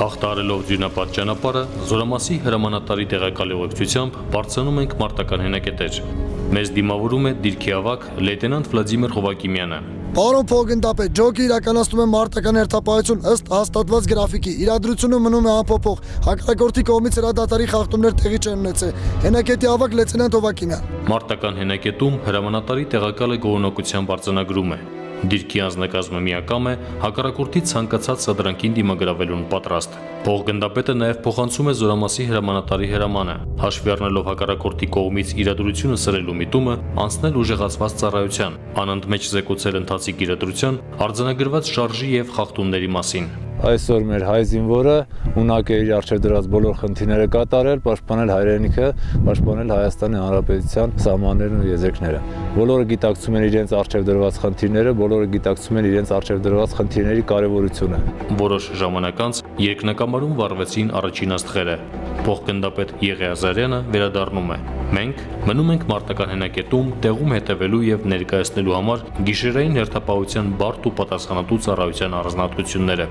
Հաղթահարելով ձյունապատ ճանապարհը, Զորամասի հրամանատարի տեղակալի ուղեկցությամբ բարձրանում ենք մարտական հենակետեր։ Մեզ դիմավորում է դիրքի ավագ լեյտենանտ Վլադիմիր Հովակիմյանը։ Պարոն փոխգնդապետ, ջոկը իրականացնում է մարտական հերթապահություն ըստ հաստատված գրաֆիկի։ Իրադրությունը մնում է անփոփոխ։ Հակառակորդի կողմից հրադադարի խախտումներ տեղի չեն ունեցել։ Հենակետի ավագ լեյտենանտ Հովակիմյան։ Մարտական հենակետում հրամանատարի տեղակալը գոհունակությամբ արձանագրում է։ Դիրքի անձնակազմը միակամ է, հակառակորդի ցանկացած սադրանքին դիմագրավելուն պատրաստ։ Փոխգնդապետը նաև փոխանցում է Զորամասի հրամանատարի հրամանը, հաշվի առնելով հակառակորդի կողմից իրադրությունը սրելու միտումը, անցնել ուժեղացված ծառայության, անընդմեջ զեկուցել ընթացիկ իրադրության, արձանագրված շարժի եւ խախտումների մասին։ Այսօր մեր հայ զինվորը ունակ է իր առջև դրած բոլոր խնդիրները կատարել, պաշտպանել հայրենիքը, պաշտպանել Հայաստանի Հանրապետության սահմաններն ու եզրքները։ Բոլորը գիտակցում են իրենց առջև դրված խնդիրները, բոլորը գիտակցում են իրենց առջև դրված խնդիրների կարևորությունը։ Որոշ ժամանակ անց երկնակամարում վառվեցին առաջին աստղերը։ Փոխգնդապետ Եղիազարյանը վերադառնում է։ Մենք մնում ենք մարտական հենակետում տեղում հետևելու եւ ներկայացնելու համար գիշերային հերթապահության բարդ ու պատասխանատու ծառայության առանձնահատկությունները։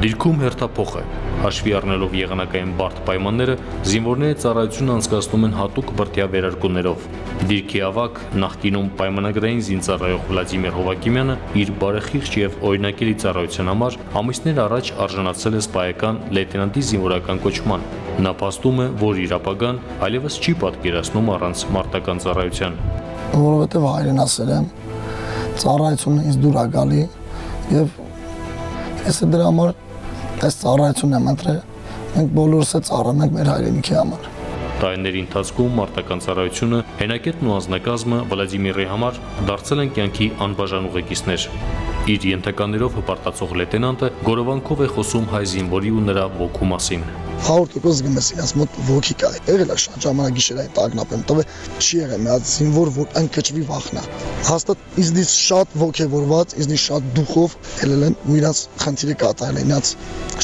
Դիրքում հերթափոխ է։ Հաշվի առնելով եղանակային բարդ պայմանները, զինվորները ծառայությունը անցկացնում են հատուկ բրդյա վերարկուներով։ Դիրքի ավագ նախկինում պայմանագրային զինծառայող Վլադիմիր Հովակիմյանը իր բարեխիղճ եւ օրինակելի ծառայության համար ամիսներ առաջ արժանացել է սպայական լեյտենանտի զինվորական կոչման։ Նա փաստում է, որ իր ապագան այլևս չի պատկերացնում առանց մարտական ծառայության։ Որովհետեւ հայրենասեր եմ, ծառայությունն ինձ դուր է գալի եւ ես դրա համար այս ծառայությունն եմ ընտրել, մենք բոլորս է ծառայում ենք մեր հայրենիքի համար։ Տարիների ընթացքում մարտական ծառայությունը, հենակետն ու անձնակազմը Վլադիմիրի համար դարձել են կյանքի անբաժան ուղեկիցներ։ Իր ենթականներով հպարտացող լեյտենանտը գորովանքով է խոսում հայ զինվորի ու նրա ոգու մասին։ 100% զգում ես իրաց մոտ ոգի կա։ Եղել է շատ ժամանակ գիշերային տագնապ եմ տվել, չի եղել մի հատ զինվոր, որ ընկճվի վախնա։ Հաստատ ինձնից շատ ոգևորված, ինձնից շատ դուխով ելել են ու իրաց խնդիրը կատարել են, իրաց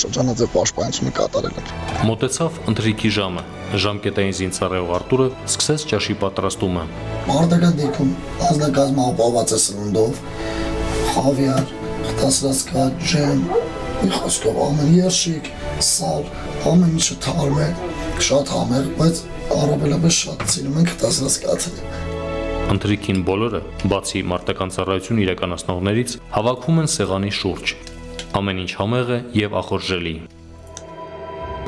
շրջանաձև պաշտպանությունը կատարել են։ Մոտեցավ ընթրիքի ժամը։ Ժամկետային զինծառայող Արտուրը սկսեց ճաշի պատրաստումը։ Մարտական դիրքում անձնակազմը ապահովված է սնունդով, խավիար, ղթասրացկա, ջեմ, մի խոսքով ամեն երշիկ, սալ, ամեն ինչը թարմ է, շատ համեղ, բայց առավելապես շատ սիրում ենք ղթասրացկաթը։ Ընթրիքին բոլորը, բացի մարտական ծառայություն իրականացնողներից, հավաքվում են սեղանի շուրջ։ Ամեն ինչ համեղ է եւ ախորժելի։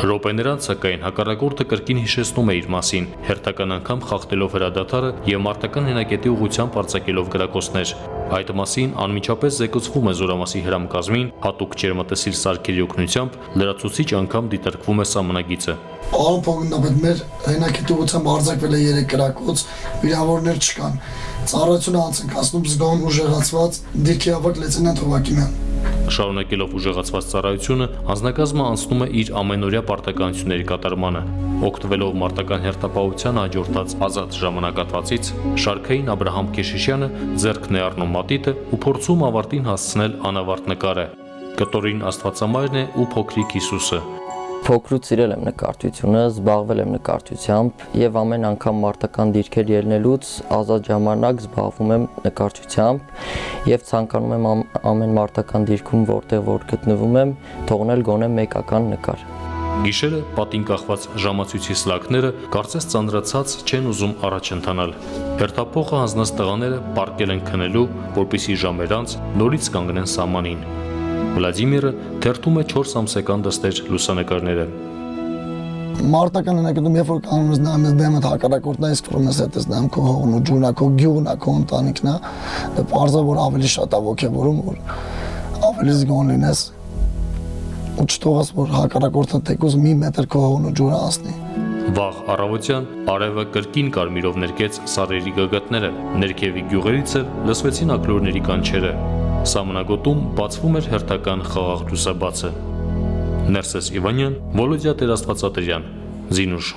Րոպեներ անց սակայն հակառակորդը կրկին հիշեցնում է իր մասին, հերթական անգամ խախտելով հրադադարը եւ մարտական հենակետի ուղղությամբ արձակելով գրակոչներ։ Այդ մասին անմիջապես զեկուցվում է Զորամասի հրամկազմին, հատուկ ջերմատեսիլ սարքերի օգնությամբ լրացուցիչ անգամ դիտարկվում է սահմանագիծը։ Պարոն փոխգնդապետ, մեր հենակետի ուղղությամբ արձակվել է 3 գրակոց, վիրավորներ չկան։ Ծառայությունը անց ենք հասնում զգոն ուժեղացված դիրքի ավագ լեյտենանտ Հովակիմյան։ Շարունակելով ուժեղացված ծառայությունը, անձնակազմը անցնում է իր ամենօրյա պարտականությունների կատարմանը։ Օգտվելով մարտական հերթապահության հաջորդած ազատ ժամանակահատվածից, Շարքային Աբ รา համ Քեշիշյանը ձեռքն է առնում մատիտը ու փորձում ավարտին հասցնել անավարտ նկարը։ Կտորին Աստվածամայրն է ու փոքրիկ Հիսուսը։ Փոքրուց սիրել եմ նկարչությունը, զբաղվել եմ նկարչությամբ եւ ամեն անգամ մարտական դիրքեր ելնելուց ազատ ժամանակ զբաղվում եմ նկարչությամբ եւ ցանկանում եմ ամեն մարտական դիրքում որտեղ որ գտնվում եմ, թողնել գոնե մեկական նկար։ Գիշերը պատին կախված ժամացույցի սլաքները կարծես ծանրացած չեն ուզում առաջ ընթանալ։ Հերթափոխը հանձնած տղաները պարկել են քնելու, որպեսզի ժամեր անց նորից կանգնեն սահմանին։ Վլադիմիրը թերթում է 4 ամսական դստեր լուսանկարները։ Մարտական հենակետում երբ որ կանգնում ես նայում ես դեմդ հակառակորդն է, իսկ որ ես հետս նայում քո հողն ու ջուրն է, քո գյուղն է, քո ընտանիքն է, դա պարզա որ ավելի շատ է ոգևորում, որ ավելի զգոն լինես ու չթողես որ հակառակորդը թեկուզ մի մետր քո հողն ու ջուրը անցնի։ Վաղ առավոտյան արևը կրկին կարմիրով ներկեց սարերի գագաթները, ներքևի գյուղերից էլ լսվեցին ակլորների կանչերը։ Սահմանագոտում բացվում էր հերթական խաղաղ լուսաբացը։ Ներսես Իվանյան, Վոլոդյա Տեր-Աստվածատրյան, Զինուշ։